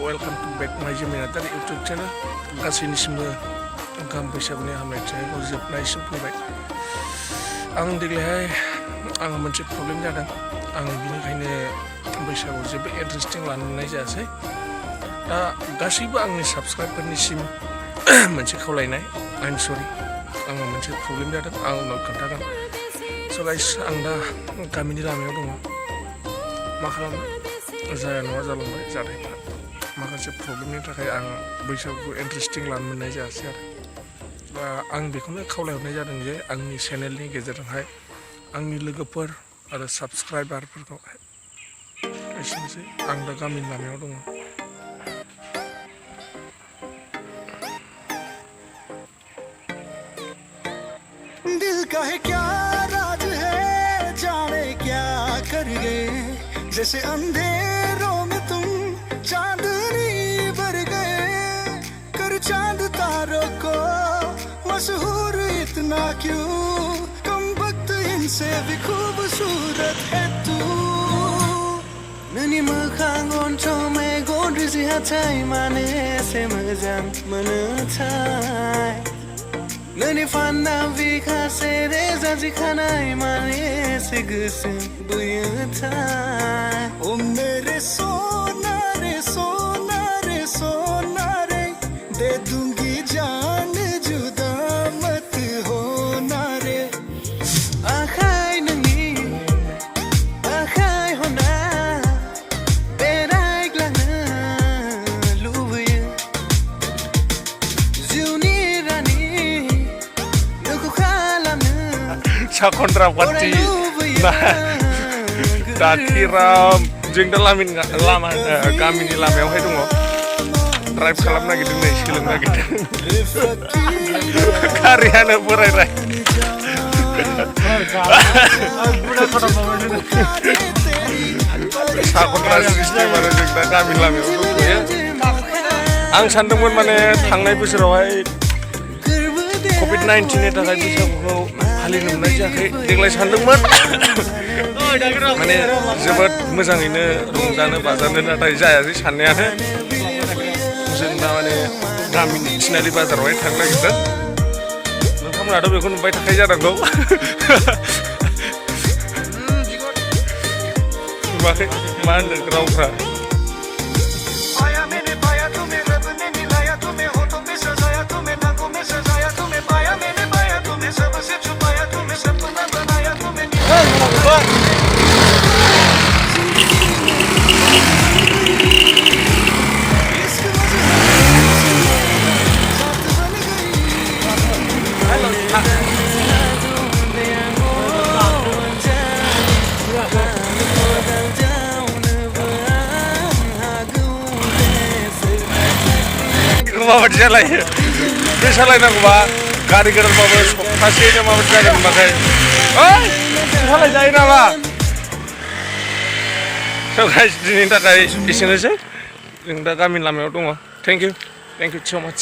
Welcome to back माय जमीनादारी YouTube channel गासैनिसिमबो ओंखाम बैसागुनि हामलायथिनायखौ जोबनायसिम फैबाय। आं देग्लायहाय आंहा मोनसे प्रब्लेम जादों। आं बिनिखायनो बैसागुआव जेबो इन्टारेस्टिं लानो मोननाय जायासै। दा गासैबो आंनि साबस्क्राइबारनिसिम मोनसे खावलायनाय, आइ एम सरि, आंहा मोनसे प्रब्लेम जादों, आं उनाव खोन्थागोन। स' गाइस, आं दा गामिनि लामायाव दङ। मा खालामनो, जाया नङा जालांबाय जाथायफ्रा। माखासे प्रब्लेमनि थाखाय आं बैसागुखौ इन्टारेस्टिं लानो मोननाय जायासै आरो। दा आं बेखौनो खावलायहरनाय जादों जे आंनि चेनेलनि गेजेरजोंहाय आंनि लोगोफोर आरो साबस्क्राइबारफोरखौहाय एसेनोसै। आं दा गामिनि लामायाव दङ। दिल का है क्या राज है, जाने क्या कर गए, जैसे अंधेरों में तुम चांदनी भर गए, कर चांद तारों को मशहूर इतना क्यों, कम वक्त इनसे भी खूबसूरत है तू। नोंनि मोखां गन्थं मेगन रुजुहाथाय मानो एसे मोजां मोनोथाय, नोंनि फान्ना बिखासे रेजाजि खानाय मानो एसे गोसो बोयोथाय। ओ मेरे सोना रे सोना रे सोना रे, दे दूंगी जान जुदा मत होना रे। आखाय नोंनि आखाय होना बेरायग्लांनो लुबैयो, जिउनि रानि नोंखौ खालामनो साखन्द्रा पार्टी दाखिराम जों दा गामिनि लामायावहाय दङ। ड्राइभ खालामनो नागिरदों, नै सोलोंनो नागिरदों। गारियानो बोरायराय। साखन्द्रा सिस्टेम आरो जों दा गामिनि लामायाव दंथ'यो। आं सानदोंमोन माने थांनाय बोसोरावहाय COVID-19नि थाखाय बैसागुखौ फालिनो मोननाय जायाखै। देग्लाय सानदोंमोन माने जोबोद मोजाङैनो रंजानो बाजानो, नाथाय जायासै साननायानो। जों दा माने गामिनि थिनालि बाजारावहाय थांनो नागिरदों। नोंथांमोनाथ' बेखौ नुबाय थाखायो जानांगौ। नुवाखै मा होनदों रावफ्रा? माबायदि जालायो बे सालायनांगौबा गारि गोदानबाबो सप्तासेनो माबायदि जागोन होनबाथाय सालायजायो नामा? दिनैनि थाखाय एसेनोसै। जों दा गामिनि लामायाव दङ। थेंक इउ सो माच।